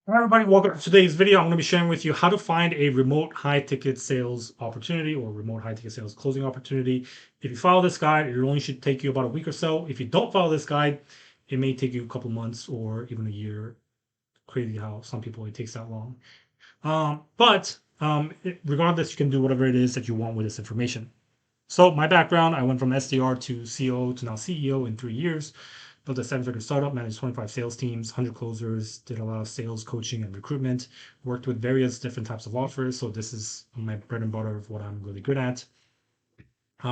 Hi everybody, welcome to today's video. I'm going to be sharing with you how to find a remote high ticket sales opportunity or remote high ticket sales closing opportunity. If you follow this guide, it only should take you about a week or so. If you don't follow this guide, it may take you a couple months or even a year. Crazy how some people it takes that long. Regardless, you can do whatever it is that you want with this information. So my background, I went from SDR to COO to now CEO in 3 years. Built a seven-figure startup, managed 25 sales teams, 100 closers, did a lot of sales coaching and recruitment, worked with various different types of offers. So this is my bread and butter of what I'm really good at.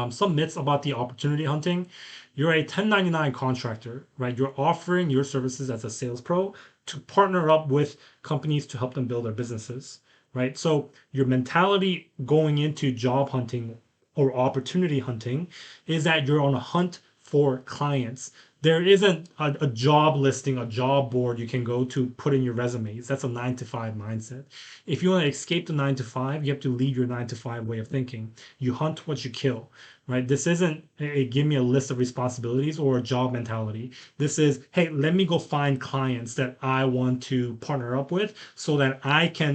Some myths about the opportunity hunting. You're a 1099 contractor, right? You're offering your services as a sales pro to partner up with companies to help them build their businesses, right? So your mentality going into job hunting or opportunity hunting is that you're on a hunt for clients. There isn't a job listing, a job board you can go to put in your resumes. That's a 9 to 5 mindset. If you want to escape the 9 to 5, you have to leave your 9 to 5 way of thinking. You hunt what you kill, right? This isn't a give me a list of responsibilities or a job mentality. This is, hey, let me go find clients that I want to partner up with so that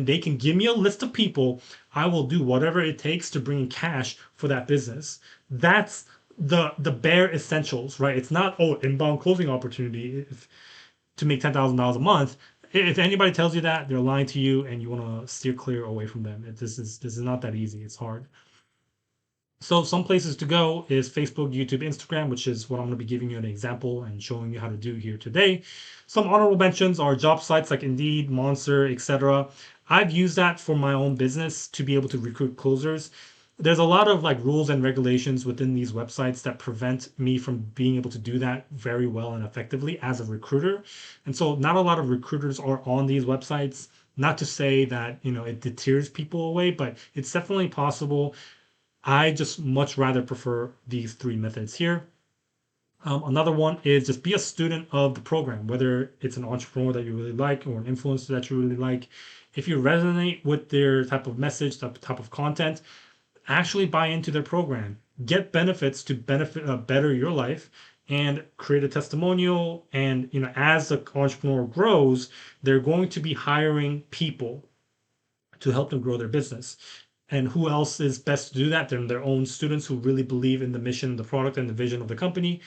they can give me a list of people. I will do whatever it takes to bring in cash for that business. That's the bare essentials, right? It's not, oh, inbound closing opportunity to make $10,000 a month. If anybody tells you that, they're lying to you, and you want to steer clear away from them. This is not that easy. It's hard. So some places to go is Facebook, YouTube, Instagram, which is what I'm going to be giving you an example and showing you how to do here today. Some honorable mentions are job sites like Indeed, Monster, etc. I've used that for my own business to be able to recruit closers. There's a lot of like rules and regulations within these websites that prevent me from being able to do that very well and effectively as a recruiter. And so not a lot of recruiters are on these websites. Not to say that, it deters people away, but it's definitely possible. I just much rather prefer these three methods here. Another one is just be a student of the program, whether it's an entrepreneur that you really like or an influencer that you really like. If you resonate with their type of message, type of content, actually buy into their program. Get benefits to better your life and create a testimonial. And as the entrepreneur grows, they're going to be hiring people to help them grow their business. And who else is best to do that than their own students who really believe in the mission, the product, and the vision of the company?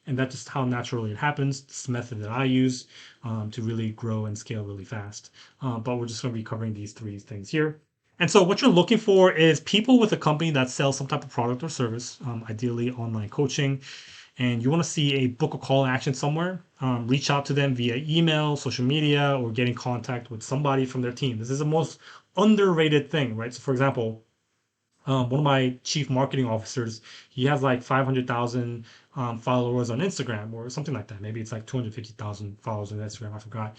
And that's just how naturally it happens. This is the method that I use to really grow and scale really fast. But we're just going to be covering these three things here. And so what you're looking for is people with a company that sells some type of product or service, ideally online coaching, and you want to see a book a call action somewhere. Reach out to them via email, social media, or get in contact with somebody from their team. This is the most underrated thing, right? So for example, one of my chief marketing officers, he has like 500,000 followers on Instagram or something like that. Maybe it's like 250,000 followers on Instagram. I forgot.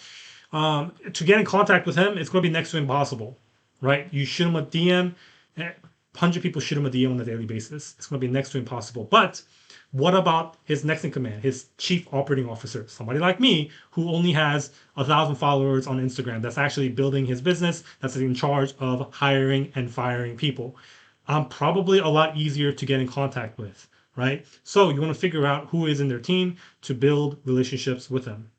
To get in contact with him, it's going to be next to impossible, right? You shoot him a DM. 100 people shoot him a DM on a daily basis. It's going to be next to impossible. But what about his next in command, his chief operating officer, somebody like me who only has 1,000 followers on Instagram, that's actually building his business, that's in charge of hiring and firing people? I'm probably a lot easier to get in contact with, right? So you want to figure out who is in their team to build relationships with them.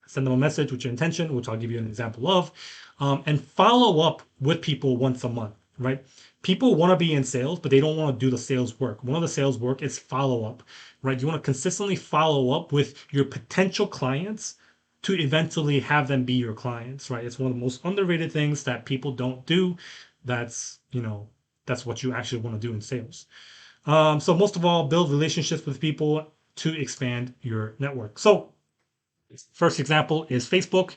Send them a message with your intention, which I'll give you an example of, and follow up with people once a month, right? People want to be in sales, but they don't want to do the sales work. One of the sales work is follow up, right? You want to consistently follow up with your potential clients to eventually have them be your clients, right? It's one of the most underrated things that people don't do. That's, that's what you actually want to do in sales. So most of all, build relationships with people to expand your network. So first example is Facebook.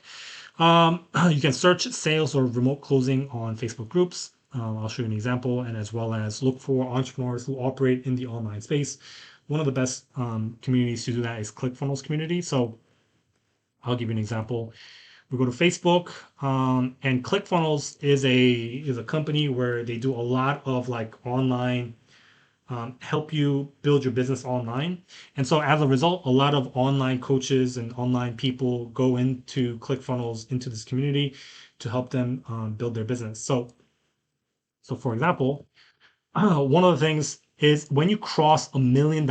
You can search sales or remote closing on Facebook groups. I'll show you an example, and as well as look for entrepreneurs who operate in the online space. One of the best communities to do that is ClickFunnels community. So I'll give you an example. We go to Facebook, and ClickFunnels is a company where they do a lot of like online help you build your business online. And so as a result, a lot of online coaches and online people go into ClickFunnels, into this community to help them build their business. So for example, one of the things is when you cross $1 million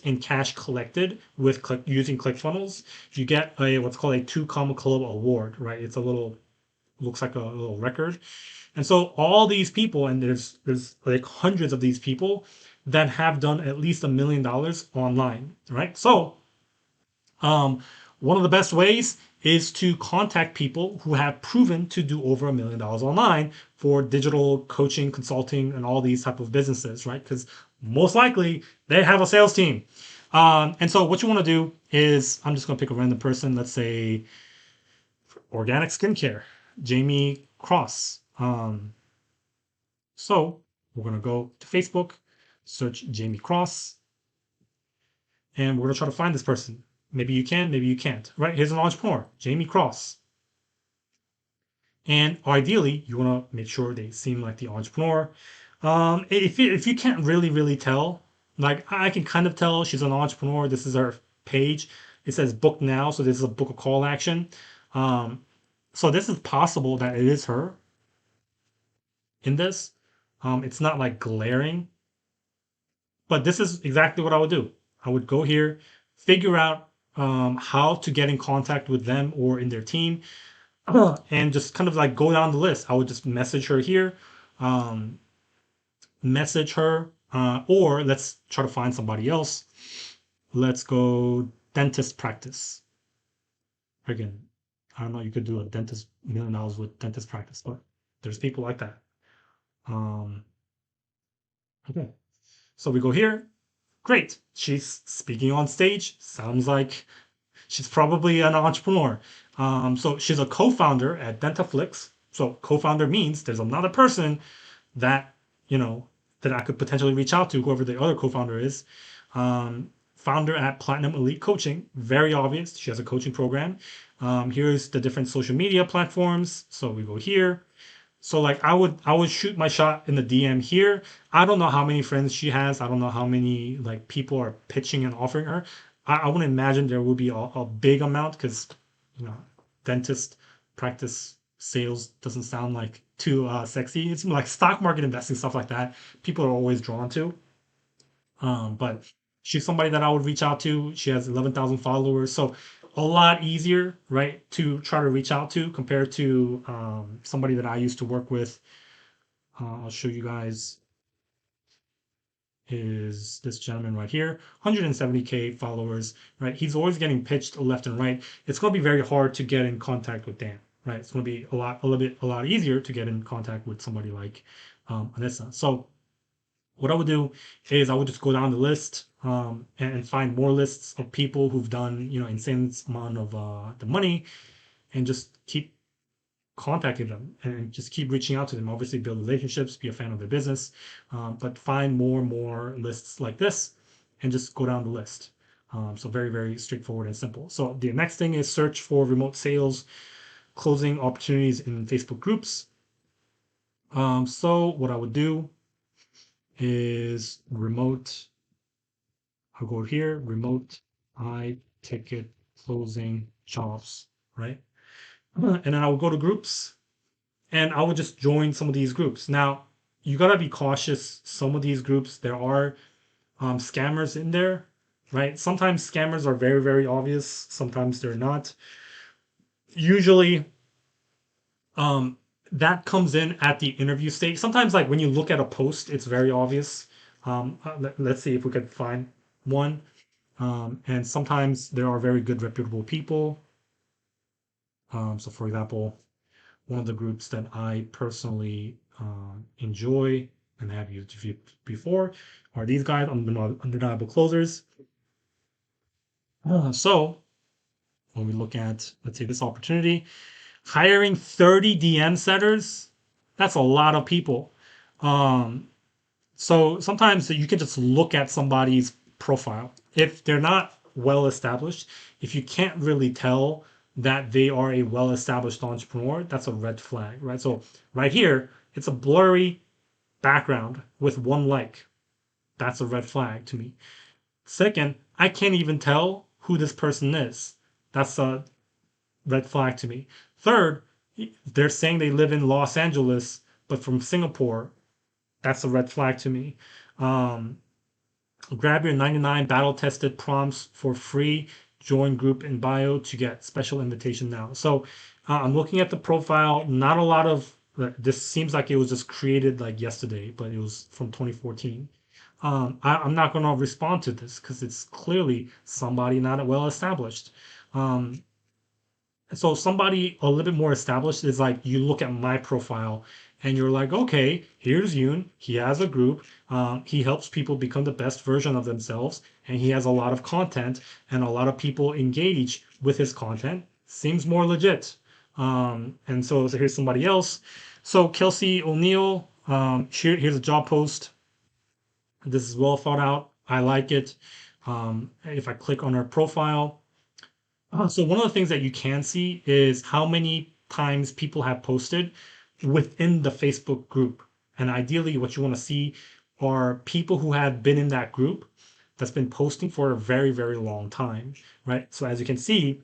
in cash collected using ClickFunnels, you get a what's called a 2 Comma Club award, right? It's a little looks like a little record. And so all these people, and there's like hundreds of these people that have done at least $1 million online, right? So um, one of the best ways is to contact people who have proven to do over $1 million online for digital coaching, consulting, and all these type of businesses, right? Because most likely they have a sales team. And so what you want to do is, I'm just going to pick a random person. Let's say organic skincare, Jamie Cross. So we're going to go to Facebook, search Jamie Cross, and we're going to try to find this person. Maybe you can, maybe you can't, right? Here's an entrepreneur, Jamie Cross. And ideally, you want to make sure they seem like the entrepreneur. If you can't really tell, like I can kind of tell she's an entrepreneur. This is her page. It says book now, so this is a book a call action. Um, so this is possible that it is her in this. It's not like glaring, but this is exactly what I would do. I would go here, figure out how to get in contact with them or in their team, and just kind of like go down the list. I would just message her here, um, message her, or let's try to find somebody else. Let's go dentist practice. Again, I don't know, you could do a dentist $1 million with dentist practice, but there's people like that. Um, okay, so we go here. Great. She's speaking on stage. Sounds like she's probably an entrepreneur. So she's a co-founder at Dentaflix. So co-founder means there's another person that, you know, that I could potentially reach out to, whoever the other co-founder is. Founder at Platinum Elite Coaching. Very obvious. She has a coaching program. Here's the different social media platforms. So we go here. So like I would shoot my shot in the DM here. I don't know how many friends she has. I don't know how many like people are pitching and offering her. I would imagine there will be a big amount because you know dentist practice sales doesn't sound like too sexy. It's like stock market investing stuff like that. People are always drawn to. But she's somebody that I would reach out to. She has 11,000 followers, so a lot easier, right, to try to reach out to compared to somebody that I used to work with. I'll show you guys is this gentleman right here, 170K followers, right? He's always getting pitched left and right. It's going to be very hard to get in contact with Dan, right? It's going to be a lot easier to get in contact with somebody like Anissa. So what I would do is I would just go down the list and find more lists of people who've done, you know, insane amount of the money and just keep contacting them and just keep reaching out to them. Obviously, build relationships, be a fan of their business, but find more and more lists like this and just go down the list. So very straightforward and simple. So the next thing is search for remote sales, closing opportunities in Facebook groups. So what I would do is remote. I'll go here, remote high ticket closing jobs, right? And then I will go to groups and I would just join some of these groups. Now, you gotta be cautious. Some of these groups, there are scammers in there, right? Sometimes scammers are very obvious. Sometimes they're not. Usually, um, that comes in at the interview stage. Sometimes, like when you look at a post, it's very obvious. Let's see if we could find one. And sometimes there are very good, reputable people. So, for example, one of the groups that I personally enjoy and have used before are these guys, Undeniable Closers. So, when we look at, let's say, this opportunity, hiring 30 DM setters, that's a lot of people. Um, So sometimes you can just look at somebody's profile. If they're not well established, if you can't really tell that they are a well established entrepreneur, that's a red flag, right? So right here, it's a blurry background with one like. That's a red flag to me. Second, I can't even tell who this person is. That's a red flag to me. Third, they're saying they live in Los Angeles, but from Singapore. That's a red flag to me. Um, Grab your 99 battle tested prompts for free. Join group in bio to get special invitation now. So I'm looking at the profile. Not a lot of this seems like it was just created like yesterday, but it was from 2014. I'm not going to respond to this because it's clearly somebody not well established. Um, so somebody a little bit more established is like you look at my profile and you're like, okay, here's Yoon. He has a group. He helps people become the best version of themselves, and he has a lot of content, and a lot of people engage with his content. Seems more legit. And so here's somebody else. So Kelsey O'Neill, here's a job post. This is well thought out. I like it. If I click on her profile, so one of the things that you can see is how many times people have posted within the Facebook group. And ideally, what you want to see are people who have been in that group that's been posting for a very, very long time, right? So as you can see,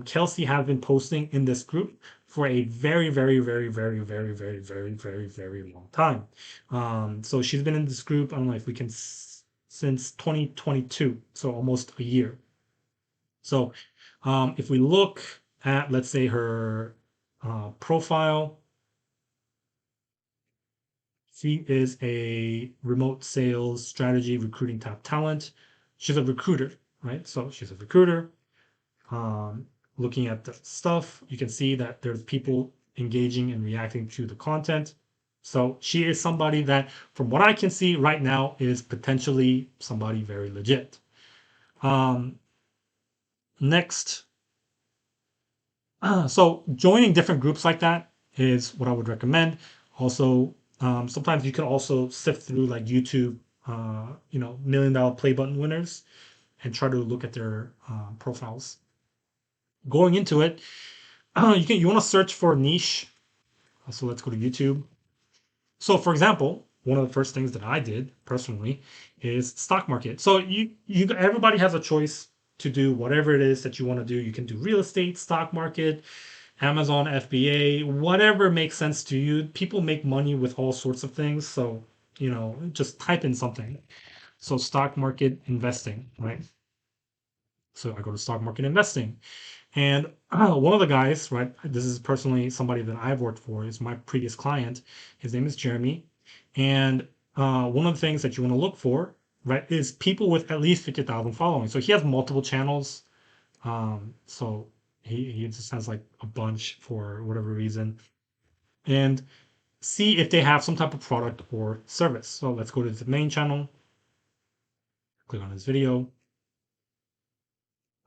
Kelsey has been posting in this group for a very, very, very, very, very, very, very, very, very long time. So she's been in this group, I don't know if we can, since 2022, so almost a year. So if we look at, let's say, her profile, she is a remote sales strategy recruiting top talent. She's a recruiter, right? So she's a recruiter. Um, Looking at the stuff, you can see that there's people engaging and reacting to the content. So she is somebody that, from what I can see right now, is potentially somebody very legit. Um, Next, so joining different groups like that is what I would recommend. Also, sometimes you can also sift through like YouTube, $1 million play button winners and try to look at their profiles. Going into it, you want to search for a niche. So let's go to YouTube. So for example, one of the first things that I did personally is stock market. So you everybody has a choice to do whatever it is that you want to do. You can do real estate, stock market, Amazon FBA, whatever makes sense to you. People make money with all sorts of things. So, just type in something. So, stock market investing, right? So, I go to stock market investing. And one of the guys, right? This is personally somebody that I've worked for, is my previous client. His name is Jeremy. And one of the things that you want to look for, right, is people with at least 50,000 following. So, he has multiple channels. So he just has like a bunch for whatever reason. And see if they have some type of product or service. So let's go to the main channel, click on this video.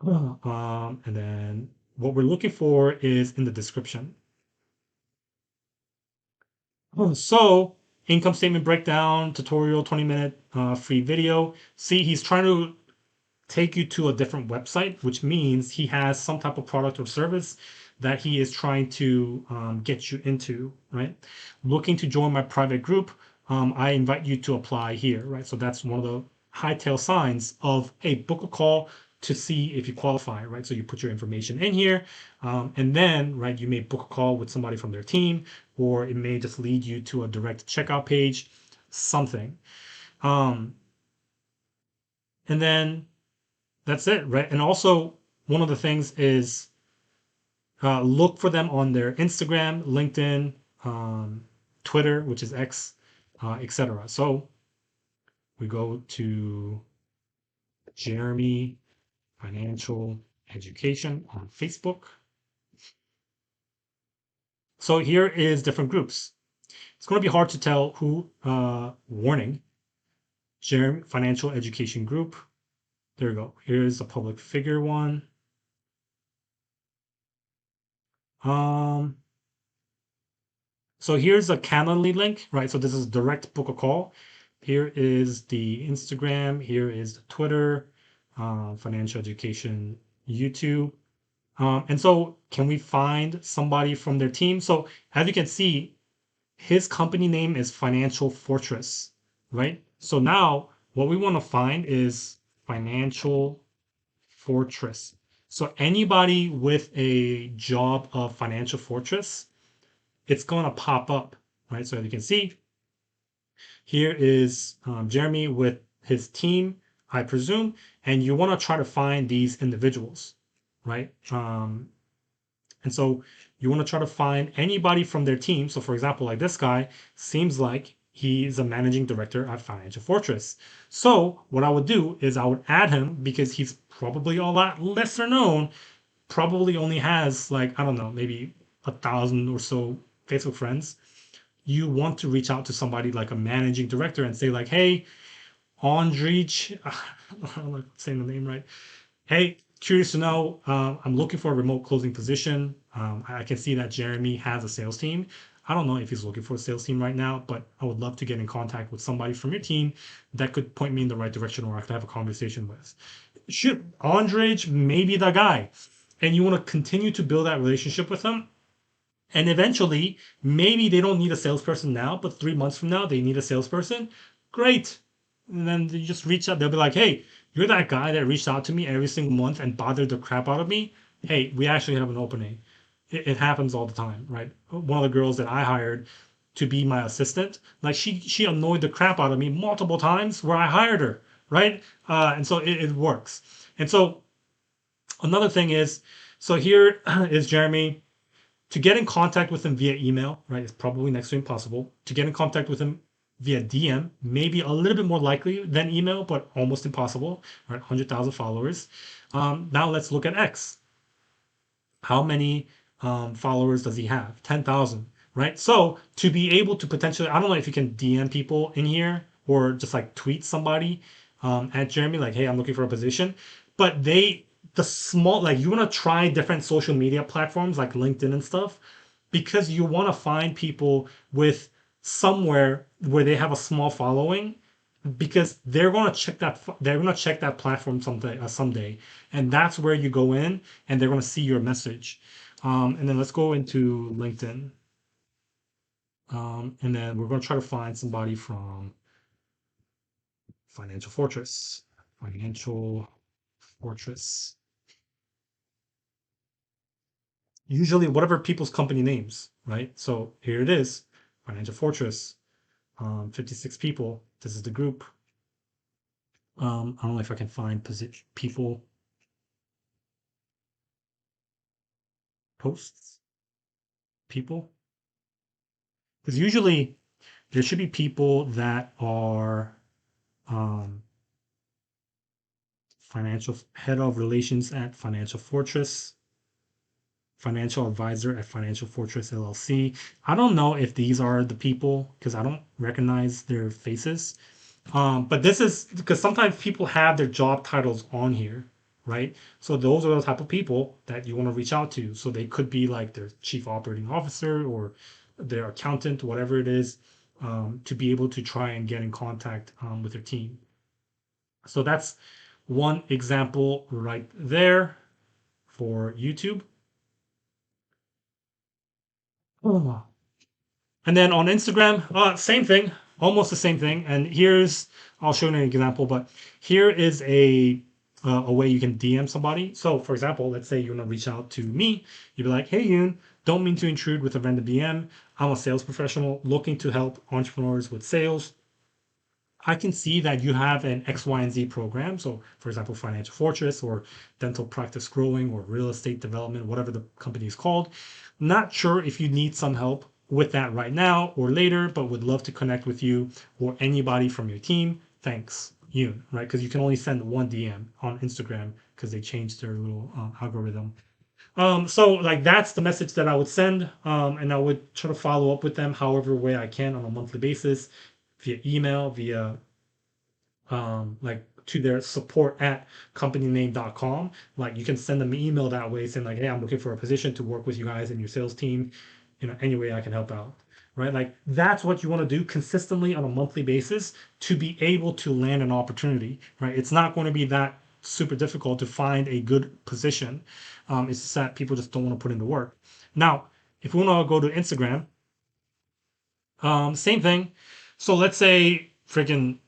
And then what we're looking for is in the description. So income statement breakdown, tutorial, 20-minute free video. See, he's trying to take you to a different website, which means he has some type of product or service that he is trying to get you into, right? Looking to join my private group, I invite you to apply here, right? So that's one of the hightail signs of, hey, book a call to see if you qualify, right? So you put your information in here, and then, right, you may book a call with somebody from their team, or it may just lead you to a direct checkout page, something. Um, and then that's it, right? And also, one of the things is look for them on their Instagram, LinkedIn, Twitter, which is X, etc. So we go to Jeremy Financial Education on Facebook. So here is different groups. It's going to be hard to tell who, warning, Jeremy Financial Education Group. There we go. Here's a public figure one. Um, So here's a Calendly link, right? So this is direct book a call. Here is the Instagram. Here is the Twitter, financial education, YouTube. And so can we find somebody from their team? So as you can see, his company name is Financial Fortress, right? So now what we want to find is Financial Fortress. So anybody with a job of Financial Fortress, it's going to pop up, right? So as you can see, here is Jeremy with his team, I presume, and you want to try to find these individuals, right? And so You want to try to find anybody from their team. So, for example, like this guy seems like he's a managing director at Financial Fortress. So, what I would do is I would add him because he's probably a lot lesser known, probably only has like, I don't know, maybe 1,000 or so Facebook friends. You want to reach out to somebody like a managing director and say, like, hey, Andrich, I'm not saying the name right. Hey, curious to know, I'm looking for a remote closing position. I can see that Jeremy has a sales team. I don't know if he's looking for a sales team right now, but I would love to get in contact with somebody from your team that could point me in the right direction or I could have a conversation with. Shoot, Andrej may be the guy. And you want to continue to build that relationship with them. And eventually, maybe they don't need a salesperson now, but 3 months from now, they need a salesperson. Great. And then you just reach out. They'll be like, hey, you're that guy that reached out to me every single month and bothered the crap out of me. Hey, we actually have an opening. It happens all the time, right? One of the girls that I hired to be my assistant, like she annoyed the crap out of me multiple times where I hired her, right? And so it works. And so another thing is, so here is Jeremy. To get in contact with him via email, right, is probably next to impossible. To get in contact with him via DM, maybe a little bit more likely than email, but almost impossible. Right, 100,000 followers. Now let's look at X. How many followers does he have? 10,000, right? So to be able to potentially, I don't know if you can DM people in here or just like tweet somebody at Jeremy, like, hey, I'm looking for a position. But the small, like you want to try different social media platforms like LinkedIn and stuff because you want to find people with somewhere where they have a small following because they're going to check that platform someday, and that's where you go in and they're going to see your message. And then let's go into LinkedIn, and then we're going to try to find somebody from Financial Fortress. Financial Fortress, usually whatever people's company names, right? So here it is, Financial Fortress, 56 people. This is the group. I don't know if I can find people posts, people, because usually there should be people that are um, financial head of relations at Financial Fortress, financial advisor at Financial Fortress LLC. I don't know if these are the people because I don't recognize their faces. But this is because sometimes people have their job titles on here, right? So those are the type of people that you want to reach out to. So they could be like their chief operating officer or their accountant, whatever it is, to be able to try and get in contact with their team. So that's one example right there for YouTube. Oh. And then on Instagram, same thing, almost the same thing. And I'll show you an example, but here is a way you can DM somebody. So, for example, let's say you want to reach out to me. You'd be like, hey, Yoon, don't mean to intrude with a random DM. I'm a sales professional looking to help entrepreneurs with sales. I can see that you have an X, Y, and Z program. So, for example, Financial Fortress or Dental Practice Growing or Real Estate Development, whatever the company is called. Not sure if you need some help with that right now or later, but would love to connect with you or anybody from your team. Thanks, Yoon, right? Because you can only send one DM on Instagram because they changed their little algorithm. So like that's the message that I would send, and I would try to follow up with them however way I can on a monthly basis, via email, via like to their support at companyname.com. Like you can send them an email that way saying like, hey, I'm looking for a position to work with you guys and your sales team, any way I can help out. Right? Like that's what you want to do consistently on a monthly basis to be able to land an opportunity. Right? It's not going to be that super difficult to find a good position. It's just that people just don't want to put in the work. Now, if we want to go to Instagram, same thing. So let's say freaking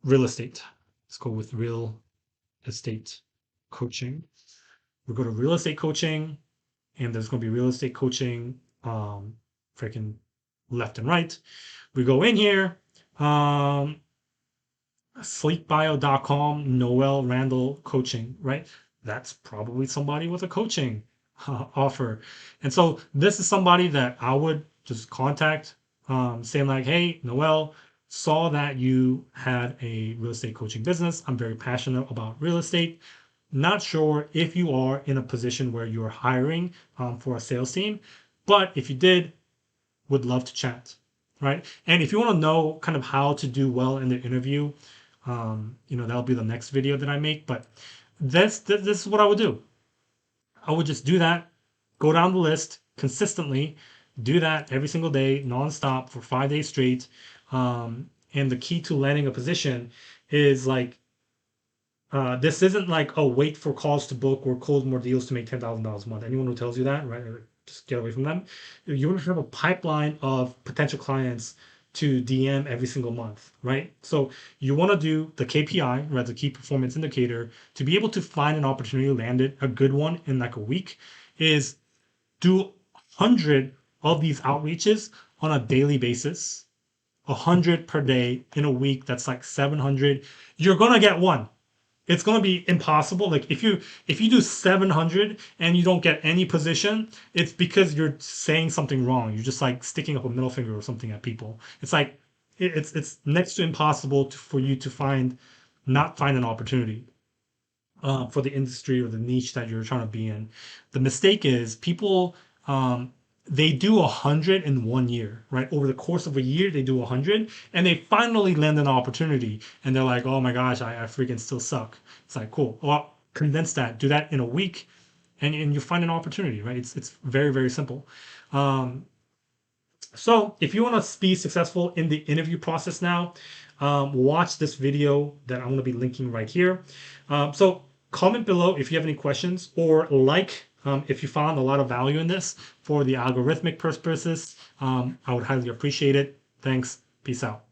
real estate. Let's go with real estate coaching. We go to real estate coaching, and there's going to be real estate coaching, freaking left and right. We go in here, sleepbio.com, Noel Randall coaching, right? That's probably somebody with a coaching offer. And so this is somebody that I would just contact, saying like, hey, Noel, saw that you had a real estate coaching business. I'm very passionate about real estate. Not sure if you are in a position where you're hiring for a sales team, but if you did, would love to chat, right? And if you want to know kind of how to do well in the interview, that'll be the next video that I make. But this is what I would do. I would just do that, go down the list consistently, do that every single day, nonstop for 5 days straight. And the key to landing a position is like, this isn't like, oh, wait for calls to book or close more deals to make $10,000 a month. Anyone who tells you that, right? Just get away from them. You want to have a pipeline of potential clients to DM every single month, right? So you want to do the KPI, right? The key performance indicator, to be able to find an opportunity to land it, a good one in like a week, is do 100 of these outreaches on a daily basis, 100 per day in a week. That's like 700. You're going to get one. It's going to be impossible. Like if you do 700 and you don't get any position, it's because you're saying something wrong. You're just like sticking up a middle finger or something at people. It's like it's next to impossible for you to not find an opportunity for the industry or the niche that you're trying to be in. The mistake is people, they do 100 in 1 year, right? Over the course of a year, they do 100 and they finally land an opportunity and they're like, oh my gosh, I freaking still suck. It's like, cool. Well, condense that, do that in a week and you find an opportunity, right? It's very, very simple. Um, so if you want to be successful in the interview process now, watch this video that I'm going to be linking right here. So comment below if you have any questions or if you found a lot of value in this for the algorithmic purposes. I would highly appreciate it. Thanks. Peace out.